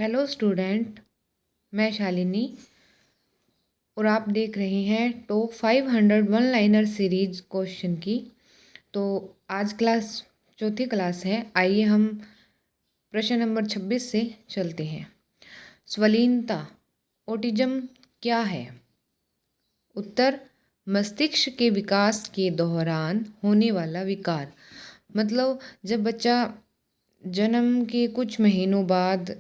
Hello student, मैं शालिनी और आप देख रहे हैं top 500 one liner series question की। तो आज क्लास चौथी क्लास है। आइए हम प्रश्न नंबर 26 से चलते हैं। स्वलीनता ऑटिज्म क्या है? उत्तर, मस्तिष्क के विकास के दौरान होने वाला विकार। मतलब जब बच्चा जन्म के कुछ महीनों बाद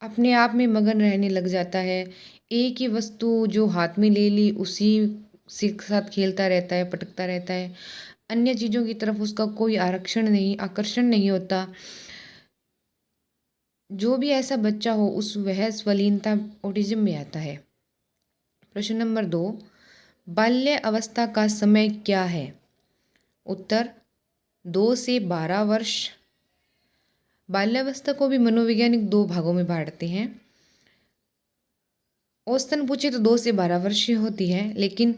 अपने आप में मगन रहने लग जाता है, एक ही वस्तु जो हाथ में ले ली उसी के साथ खेलता रहता है, पटकता रहता है, अन्य चीज़ों की तरफ उसका कोई आकर्षण नहीं होता। जो भी ऐसा बच्चा हो उस वह स्वलीनता ऑटिज्म में आता है। प्रश्न नंबर 2, बाल्य अवस्था का समय क्या है? उत्तर, 2 से 12 वर्ष। बाल्यावस्था को भी मनोवैज्ञानिक दो भागों में बांटते हैं। औसतन पूछे तो 2 से 12 वर्ष ही होती है, लेकिन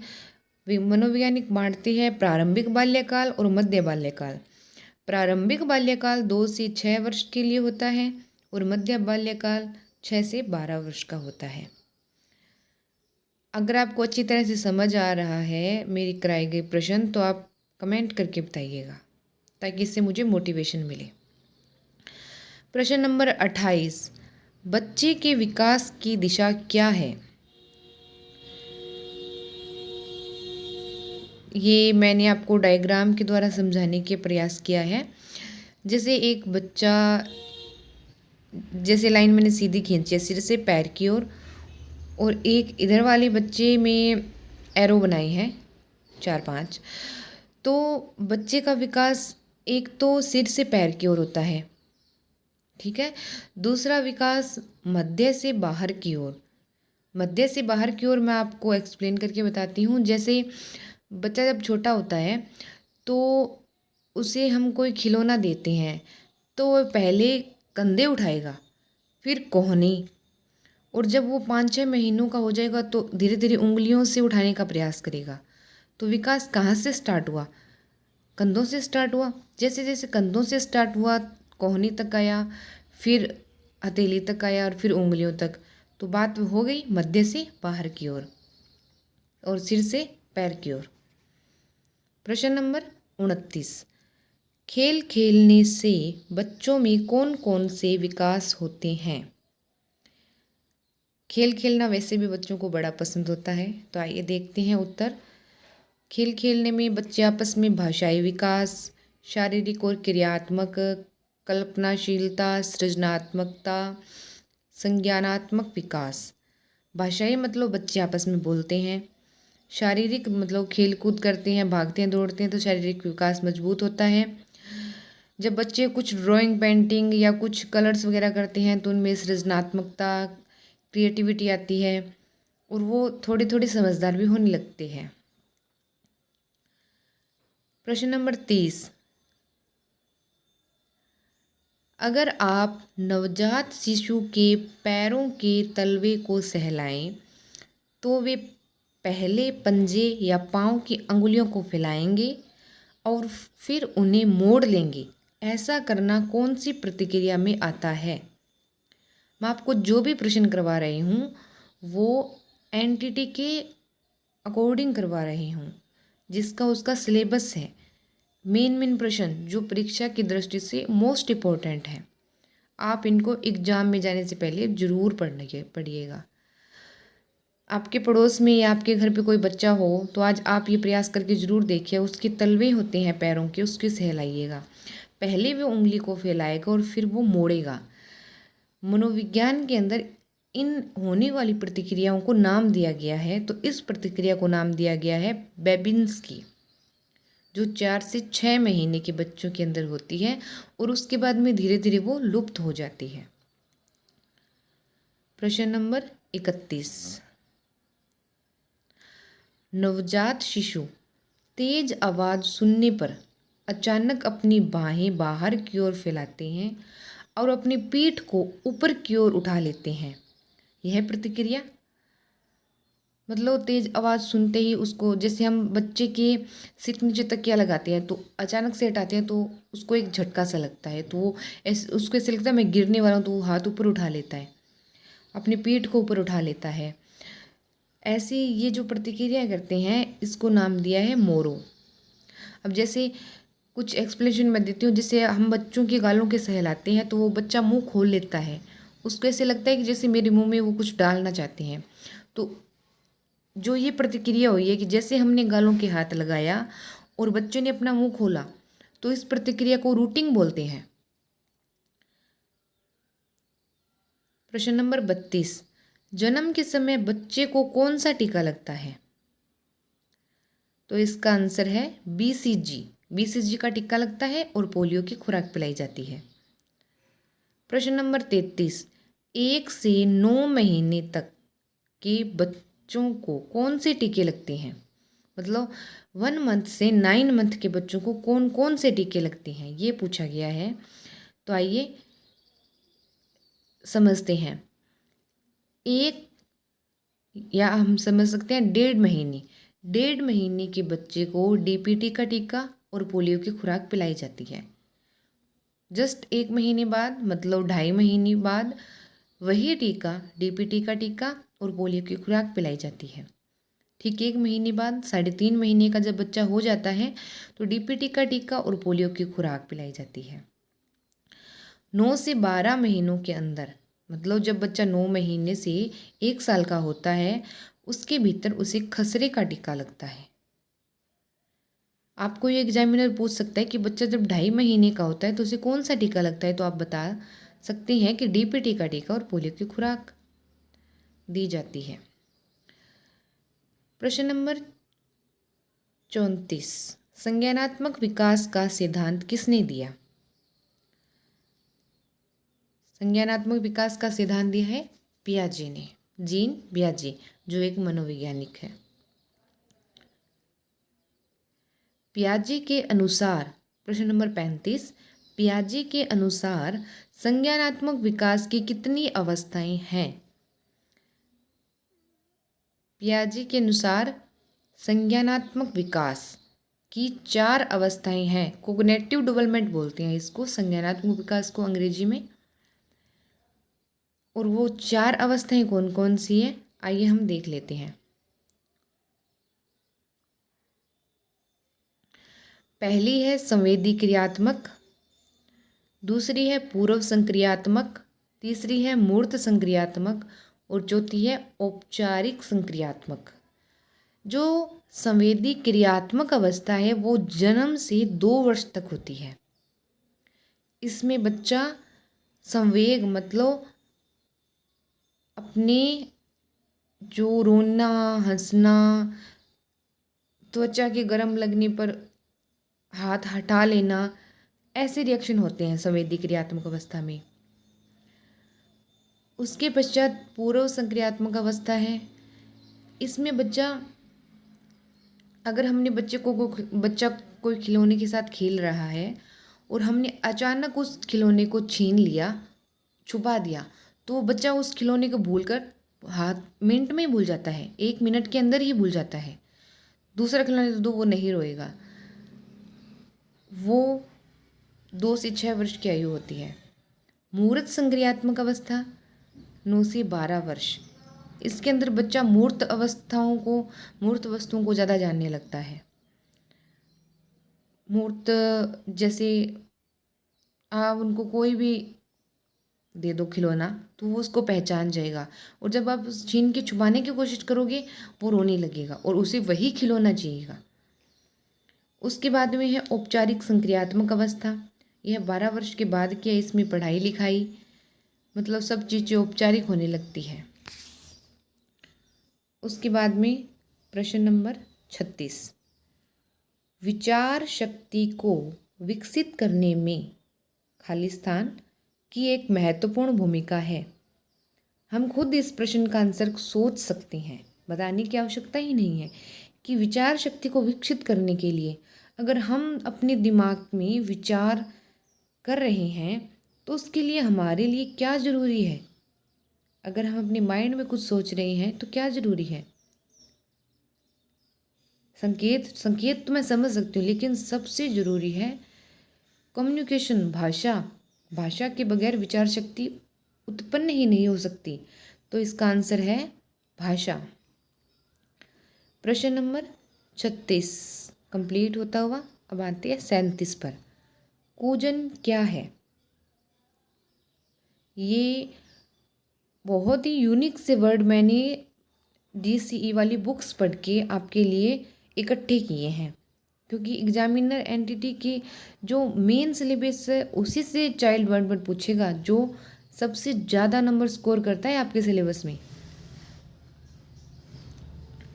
मनोवैज्ञानिक बांटते हैं प्रारंभिक बाल्यकाल और मध्य बाल्यकाल। प्रारंभिक बाल्यकाल 2 से 6 वर्ष के लिए होता है और मध्य बाल्यकाल 6 से 12 वर्ष का होता है। अगर आपको अच्छी तरह से समझ आ रहा है मेरी कराए गए प्रश्न तो आप कमेंट करके बताइएगा, ताकि इससे मुझे मोटिवेशन मिले। प्रश्न नंबर 28, बच्चे के विकास की दिशा क्या है? ये मैंने आपको डायग्राम के द्वारा समझाने के प्रयास किया है। जैसे एक बच्चा, जैसे लाइन मैंने सीधी खींची है सिर से पैर की ओर, और एक इधर वाले बच्चे में एरो बनाई है 4-5। तो बच्चे का विकास एक तो सिर से पैर की ओर होता है, ठीक है। दूसरा विकास मध्य से बाहर की ओर। मध्य से बाहर की ओर मैं आपको एक्सप्लेन करके बताती हूँ। जैसे बच्चा जब छोटा होता है तो उसे हम कोई खिलौना देते हैं तो वह पहले कंधे उठाएगा, फिर कोहनी, और जब वो 5-6 महीनों का हो जाएगा तो धीरे धीरे उंगलियों से उठाने का प्रयास करेगा। तो विकास कहाँ से स्टार्ट हुआ? कंधों से स्टार्ट हुआ। जैसे जैसे कंधों से स्टार्ट हुआ, कोहनी तक आया, फिर हथेली तक आया और फिर उंगलियों तक। तो बात हो गई मध्य से बाहर की ओर और सिर से पैर की ओर। प्रश्न नंबर 29, खेल खेलने से बच्चों में कौन कौन से विकास होते हैं? खेल खेलना वैसे भी बच्चों को बड़ा पसंद होता है, तो आइए देखते हैं उत्तर। खेल खेलने में बच्चे आपस में भाषाई विकास, शारीरिक और क्रियात्मक, कल्पनाशीलता, सृजनात्मकता, संज्ञानात्मक विकास। भाषाई मतलब बच्चे आपस में बोलते हैं। शारीरिक मतलब खेल कूद करते हैं, भागते हैं, दौड़ते हैं, तो शारीरिक विकास मजबूत होता है। जब बच्चे कुछ ड्राइंग, पेंटिंग या कुछ कलर्स वगैरह करते हैं तो उनमें सृजनात्मकता, क्रिएटिविटी आती है और वो थोड़ी थोड़ी समझदार भी होने लगते हैं। प्रश्न नंबर 30, अगर आप नवजात शिशु के पैरों के तलवे को सहलाएं तो वे पहले पंजे या पाँव की अंगुलियों को फैलाएंगे और फिर उन्हें मोड़ लेंगे। ऐसा करना कौन सी प्रतिक्रिया में आता है? मैं आपको जो भी प्रश्न करवा रही हूँ वो एनटीटी के अकॉर्डिंग करवा रही हूँ, जिसका उसका सिलेबस है। मेन प्रश्न जो परीक्षा की दृष्टि से मोस्ट इम्पोर्टेंट है, आप इनको एग्जाम में जाने से पहले ज़रूर पढ़िएगा। आपके पड़ोस में या आपके घर पे कोई बच्चा हो तो आज आप ये प्रयास करके ज़रूर देखिए, उसके तलवे होते हैं पैरों के, उसके सहलाइएगा। पहले वो उंगली को फैलाएगा और फिर वो मोड़ेगा। मनोविज्ञान के अंदर इन होने वाली प्रतिक्रियाओं को नाम दिया गया है। तो इस प्रतिक्रिया को नाम दिया गया है बेबिन्स्की, जो 4 से 6 महीने के बच्चों के अंदर होती है और उसके बाद में धीरे धीरे वो लुप्त हो जाती है। प्रश्न नंबर 31, नवजात शिशु तेज आवाज़ सुनने पर अचानक अपनी बाहें बाहर की ओर फैलाते हैं और अपनी पीठ को ऊपर की ओर उठा लेते हैं। यह प्रतिक्रिया मतलब तेज़ आवाज़ सुनते ही उसको, जैसे हम बच्चे के सिर के नीचे तकिया लगाते हैं तो अचानक से हटाते हैं तो उसको एक झटका सा लगता है, तो वो ऐसे उसको ऐसे लगता है मैं गिरने वाला हूँ, तो वो हाथ ऊपर उठा लेता है, अपनी पीठ को ऊपर उठा लेता है। ऐसी ये जो प्रतिक्रिया करते हैं इसको नाम दिया है मोरो। अब जैसे कुछ एक्सप्लेनेशन मैं देती हूँ, जैसे हम बच्चों के गालों के सहलाते हैं तो वो बच्चा मुंह खोल लेता है, उसको ऐसे लगता है कि जैसे मेरे मुंह में वो कुछ डालना चाहते हैं। तो जो ये प्रतिक्रिया हुई है कि जैसे हमने गालों के हाथ लगाया और बच्चे ने अपना मुंह खोला, तो इस प्रतिक्रिया को रूटिंग बोलते हैं। प्रश्न नंबर 32, जन्म के समय बच्चे को कौन सा टीका लगता है? तो इसका आंसर है BCG। BCG का टीका लगता है और पोलियो की खुराक पिलाई जाती है। प्रश्न नंबर 33, 1 से 9 महीने तक के बच्चों को कौन से टीके लगते हैं? मतलब 1 मंथ से 9 मंथ के बच्चों को कौन कौन से टीके लगते हैं, ये पूछा गया है। तो आइए समझते हैं। एक, या हम समझ सकते हैं 1.5 महीने, 1.5 महीने के बच्चे को DPT का टीका और पोलियो की खुराक पिलाई जाती है। जस्ट 1 महीने बाद, मतलब 2.5 महीने बाद वही टीका, DPT का टीका और पोलियो की खुराक पिलाई जाती है। ठीक 1 महीने बाद, 3.5 महीने का जब बच्चा हो जाता है तो DPT का टीका और पोलियो की खुराक पिलाई जाती है। 9 से 12 महीनों के अंदर, मतलब जब बच्चा 9 महीने से 1 साल का होता है, उसके भीतर उसे खसरे का टीका लगता है। आपको ये एग्जामिनर पूछ सकता है कि बच्चा जब 2.5 महीने का होता है तो उसे कौन सा टीका लगता है, तो आप बता सकते हैं कि DPT का टीका और पोलियो की खुराक दी जाती है। प्रश्न नंबर 34, संज्ञानात्मक विकास का सिद्धांत किसने दिया? संज्ञानात्मक विकास का सिद्धांत दिया है पियाजे ने, जीन पियाजे, जो एक मनोवैज्ञानिक है। पियाजे के अनुसार, प्रश्न नंबर 35, पियाजे के अनुसार संज्ञानात्मक विकास की कितनी अवस्थाएं हैं? पियाजे के अनुसार संज्ञानात्मक विकास की 4 अवस्थाएं हैं। कोग्निटिव डेवलपमेंट बोलते हैं इसको, संज्ञानात्मक विकास को अंग्रेजी में। और वो 4 अवस्थाएं कौन कौन सी हैं, आइए हम देख लेते हैं। पहली है संवेदी क्रियात्मक, दूसरी है पूर्व संक्रियात्मक, तीसरी है मूर्त संक्रियात्मक और चौथी है औपचारिक संक्रियात्मक। जो संवेदी क्रियात्मक अवस्था है वो जन्म से 2 वर्ष तक होती है। इसमें बच्चा संवेग, मतलब अपने जो रोना, हंसना, त्वचा के गर्म लगने पर हाथ हटा लेना, ऐसे रिएक्शन होते हैं संवेदी क्रियात्मक अवस्था में। उसके पश्चात पूर्व संक्रियात्मक अवस्था है। इसमें बच्चा, अगर हमने बच्चा कोई खिलौने के साथ खेल रहा है और हमने अचानक उस खिलौने को छीन लिया, छुपा दिया, तो वो बच्चा उस खिलौने को भूलकर हाथ मिनट में ही भूल जाता है, 1 मिनट के अंदर ही भूल जाता है। दूसरा खिलौने तो वो नहीं रोएगा। वो 2 से 6 वर्ष की आयु होती है। मूर्त संक्रियात्मक अवस्था 9 से 12 वर्ष। इसके अंदर बच्चा मूर्त वस्तुओं को ज़्यादा जानने लगता है। मूर्त, जैसे आप उनको कोई भी दे दो खिलौना तो वो उसको पहचान जाएगा, और जब आप छीन के छुपाने की कोशिश करोगे वो रोने लगेगा और उसे वही खिलौना चाहिएगा। उसके बाद में है औपचारिक संक्रियात्मक अवस्था। यह 12 वर्ष के बाद की है। इसमें पढ़ाई लिखाई, मतलब सब चीज़ें औपचारिक होने लगती है। उसके बाद में प्रश्न नंबर 36, विचार शक्ति को विकसित करने में खाली स्थान की एक महत्वपूर्ण भूमिका है। हम खुद इस प्रश्न का आंसर सोच सकते हैं, बताने की आवश्यकता ही नहीं है कि विचार शक्ति को विकसित करने के लिए अगर हम अपने दिमाग में विचार कर रहे हैं तो उसके लिए हमारे लिए क्या ज़रूरी है। अगर हम अपने माइंड में कुछ सोच रहे हैं तो क्या ज़रूरी है, संकेत संकेत तो मैं समझ सकती हूँ, लेकिन सबसे ज़रूरी है कम्युनिकेशन, भाषा। भाषा के बगैर विचार शक्ति उत्पन्न ही नहीं हो सकती। तो इसका आंसर है भाषा। प्रश्न नंबर 36 कंप्लीट होता हुआ अब आते हैं 37 पर। कूजन क्या है? ये बहुत ही यूनिक से वर्ड मैंने DCE वाली बुक्स पढ़ के आपके लिए इकट्ठे किए हैं, क्योंकि एग्जामिनर एंटिटी की जो मेन सिलेबस है उसी से चाइल्ड वर्ड वर्ड पूछेगा, जो सबसे ज़्यादा नंबर स्कोर करता है आपके सिलेबस में।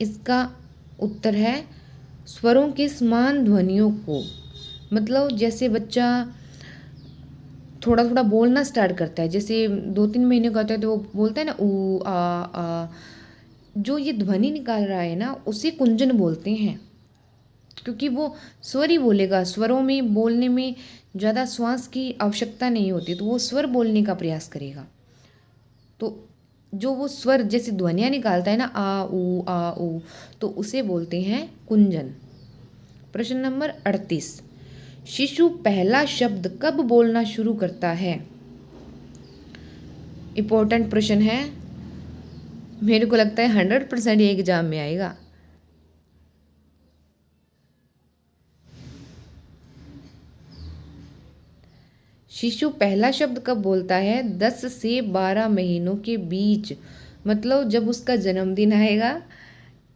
इसका उत्तर है स्वरों के समान ध्वनियों को। मतलब जैसे बच्चा थोड़ा थोड़ा बोलना स्टार्ट करता है, जैसे 2-3 महीने का होता है तो वो बोलता है ना ऊ आ, जो ये ध्वनि निकाल रहा है ना उसे कुंजन बोलते हैं, क्योंकि वो स्वर ही बोलेगा। स्वरों में बोलने में ज़्यादा श्वास की आवश्यकता नहीं होती, तो वो स्वर बोलने का प्रयास करेगा। तो जो वो स्वर जैसे ध्वनियाँ निकालता है ना आ ऊ, तो उसे बोलते हैं कुंजन। प्रश्न नंबर 38, शिशु पहला शब्द कब बोलना शुरू करता है? इम्पोर्टेंट प्रश्न है, मेरे को लगता है 100% ये एग्जाम में आएगा। शिशु पहला शब्द कब बोलता है? 10 से 12 महीनों के बीच, मतलब जब उसका जन्मदिन आएगा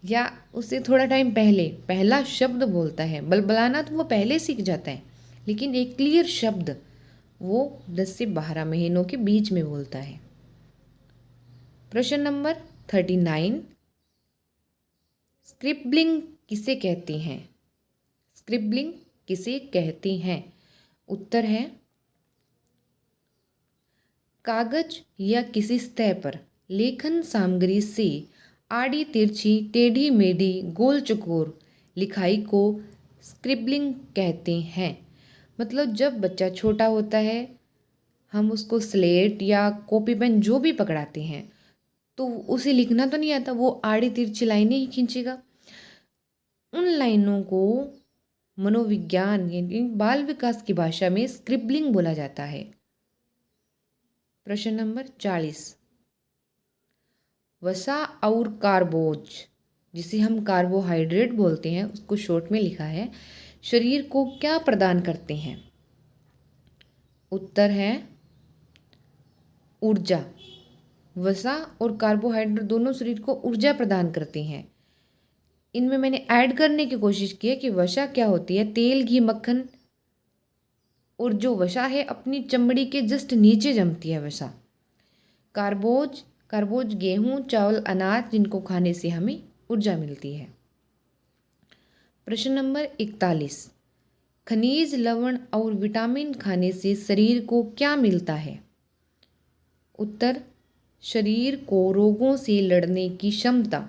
या उससे थोड़ा टाइम पहले पहला शब्द बोलता है। बलबलाना तो वो पहले सीख जाता है, लेकिन एक क्लियर शब्द वो 10 से 12 महीनों के बीच में बोलता है। प्रश्न नंबर 39, स्क्रिबलिंग किसे कहते हैं? स्क्रिबलिंग किसे कहते हैं? उत्तर है कागज या किसी सतह पर लेखन सामग्री से आड़ी तिरछी टेढ़ी मेढ़ी गोल चकोर लिखाई को स्क्रिबलिंग कहते हैं। मतलब जब बच्चा छोटा होता है हम उसको स्लेट या कॉपी पेन जो भी पकड़ाते हैं तो उसे लिखना तो नहीं आता, वो आड़ी तिरछी लाइनें ही खींचेगा। उन लाइनों को मनोविज्ञान यानी बाल विकास की भाषा में स्क्रिबलिंग बोला जाता है। प्रश्न नंबर 40, वसा और कार्बोज, जिसे हम कार्बोहाइड्रेट बोलते हैं, उसको शॉर्ट में लिखा है, शरीर को क्या प्रदान करते हैं? उत्तर है ऊर्जा। वसा और कार्बोहाइड्रेट दोनों शरीर को ऊर्जा प्रदान करते हैं। इनमें मैंने ऐड करने की कोशिश की है कि वसा क्या होती है, तेल घी मक्खन, और जो वसा है अपनी चमड़ी के जस्ट नीचे जमती है वसा। कार्बोज, कार्बोज गेहूँ चावल अनाज जिनको खाने से हमें ऊर्जा मिलती है। प्रश्न नंबर 41, खनिज लवण और विटामिन खाने से शरीर को क्या मिलता है? उत्तर शरीर को रोगों से लड़ने की क्षमता,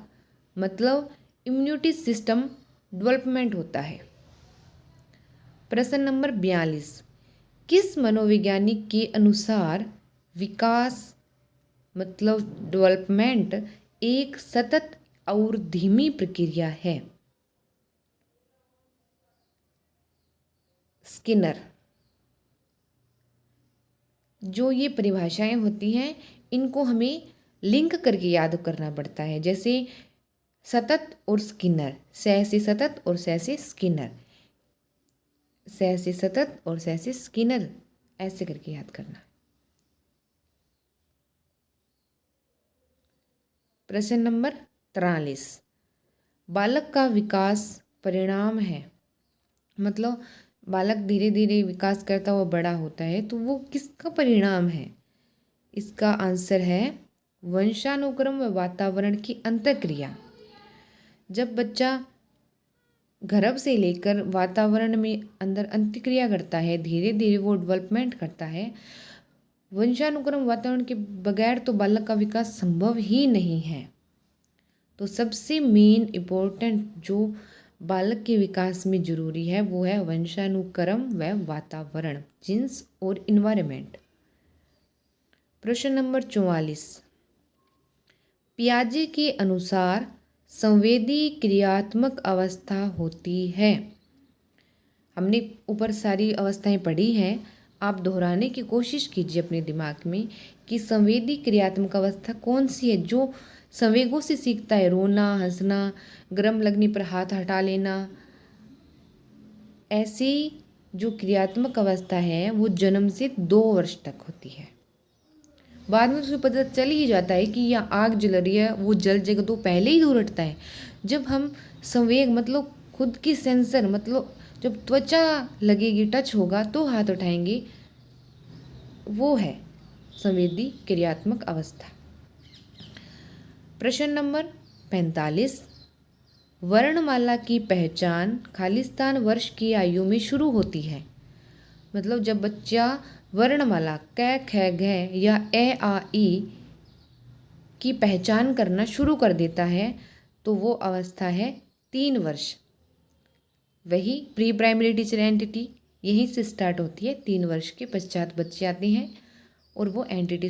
मतलब इम्यूनिटी सिस्टम डेवलपमेंट होता है। प्रश्न नंबर 42, किस मनोवैज्ञानिक के अनुसार विकास मतलब डेवलपमेंट एक सतत और धीमी प्रक्रिया है? स्किनर। जो ये परिभाषाएं होती हैं इनको हमें लिंक करके याद करना पड़ता है, जैसे सतत और स्किनर, सह से सतत और सह से स्किनर, सह से सतत और सह से स्किनर, ऐसे करके याद करना। प्रश्न नंबर 43, बालक का विकास परिणाम है, मतलब बालक धीरे धीरे विकास करता हुआ बड़ा होता है तो वो किसका परिणाम है? इसका आंसर है वंशानुक्रम व वातावरण की अंतःक्रिया। जब बच्चा गर्भ से लेकर वातावरण में अंदर अंतःक्रिया करता है, धीरे धीरे वो डेवलपमेंट करता है। वंशानुक्रम वातावरण के बगैर तो बालक का विकास संभव ही नहीं है। तो सबसे मेन इम्पोर्टेंट जो बालक के विकास में जरूरी है वो है वंशानुक्रम व वातावरण, जीन्स और इन्वायरमेंट। प्रश्न नंबर 44, पियाजे के अनुसार संवेदी क्रियात्मक अवस्था होती है। हमने ऊपर सारी अवस्थाएं पढ़ी हैं, आप दोहराने की कोशिश कीजिए अपने दिमाग में कि संवेदी क्रियात्मक अवस्था कौन सी है जो संवेगों से सीखता है। रोना, हंसना, गर्म लगने पर हाथ हटा लेना, ऐसी जो क्रियात्मक अवस्था है वो जन्म से 2 वर्ष तक होती है। बाद में उसे पता चल ही जाता है कि यह आग जल रही है, वो जल जाएगा तो पहले ही दूर हटता है। जब हम संवेग मतलब खुद की सेंसर मतलब जब त्वचा लगेगी, टच होगा तो हाथ उठाएंगे, वो है संवेदी क्रियात्मक अवस्था। प्रश्न नंबर 45, वर्णमाला की पहचान खालिस्तान वर्ष की आयु में शुरू होती है। मतलब जब बच्चा वर्णमाला क ख ग या ए आ ई की पहचान करना शुरू कर देता है तो वो अवस्था है 3 वर्ष। वही प्री प्राइमरी टीचर एंटिटी यहीं से स्टार्ट होती है। 3 वर्ष के पश्चात बच्चे आते हैं और वो एंटिटी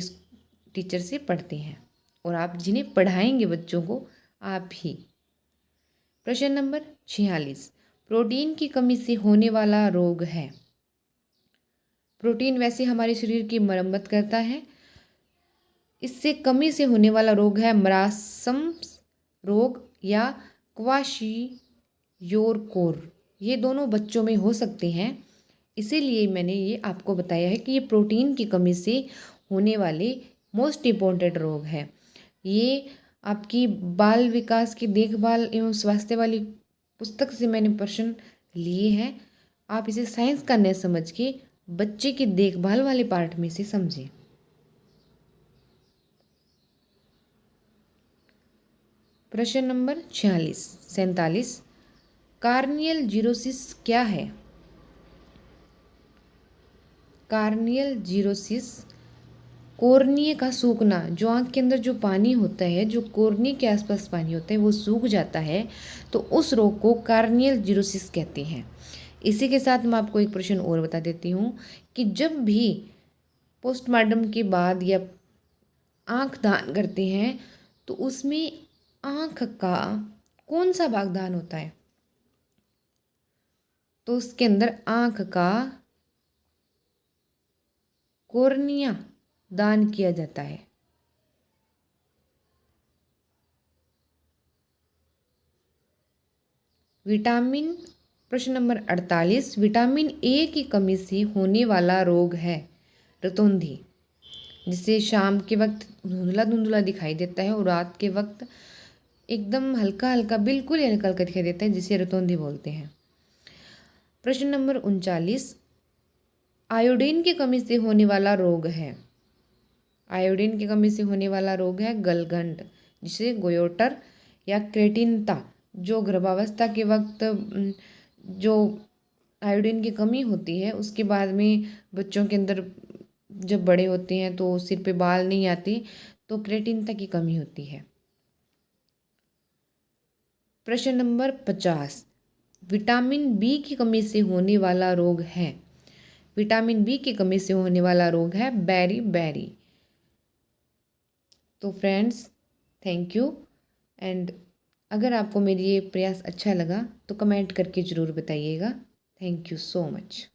टीचर से पढ़ते हैं, और आप जिन्हें पढ़ाएंगे बच्चों को आप ही। प्रश्न नंबर 46, प्रोटीन की कमी से होने वाला रोग है। प्रोटीन वैसे हमारे शरीर की मरम्मत करता है, इससे कमी से होने वाला रोग है मरासम रोग या क्वाशियोरकोर। ये दोनों बच्चों में हो सकते हैं, इसीलिए मैंने ये आपको बताया है कि ये प्रोटीन की कमी से होने वाले मोस्ट इम्पोर्टेंट रोग है। ये आपकी बाल विकास की देखभाल एवं स्वास्थ्य वाली पुस्तक से मैंने प्रश्न लिए हैं। आप इसे साइंस का न समझ के बच्चे की देखभाल वाले पार्ट में से समझें। प्रश्न नंबर 47, कार्नियल जीरोसिस क्या है। कार्नियल जीरोसिस कॉर्निया का सूखना, जो आँख के अंदर जो पानी होता है, जो कॉर्निया के आसपास पानी होता है वो सूख जाता है, तो उस रोग को कार्नियल जीरोसिस कहते हैं। इसी के साथ मैं आपको एक प्रश्न और बता देती हूँ कि जब भी पोस्टमार्टम के बाद या आँख दान करते हैं तो उसमें आँख का कौन सा भाग दान होता है, तो उसके अंदर आँख का कॉर्निया दान किया जाता है। विटामिन, प्रश्न नंबर 48, विटामिन ए की कमी से होने वाला रोग है रतौंधी, जिसे शाम के वक्त धुंधला धुंधला दिखाई देता है और रात के वक्त एकदम हल्का हल्का, बिल्कुल हल्का हल्का दिखाई देता है, जिसे रतौंधी बोलते हैं। प्रश्न नंबर 39, आयोडीन की कमी से होने वाला रोग है। आयोडीन की कमी से होने वाला रोग है गलगंड, जिसे गोयोटर या क्रेटिनता, जो गर्भावस्था के वक्त जो आयोडीन की कमी होती है उसके बाद में बच्चों के अंदर जब बड़े होते हैं तो सिर पे बाल नहीं आते, तो क्रेटिनता की कमी होती है। प्रश्न नंबर 50, विटामिन बी की कमी से होने वाला रोग है। विटामिन बी की कमी से होने वाला रोग है बेरी बेरी। तो फ्रेंड्स, थैंक यू। एंड अगर आपको मेरी ये प्रयास अच्छा लगा तो कमेंट करके ज़रूर बताइएगा। Thank you so much.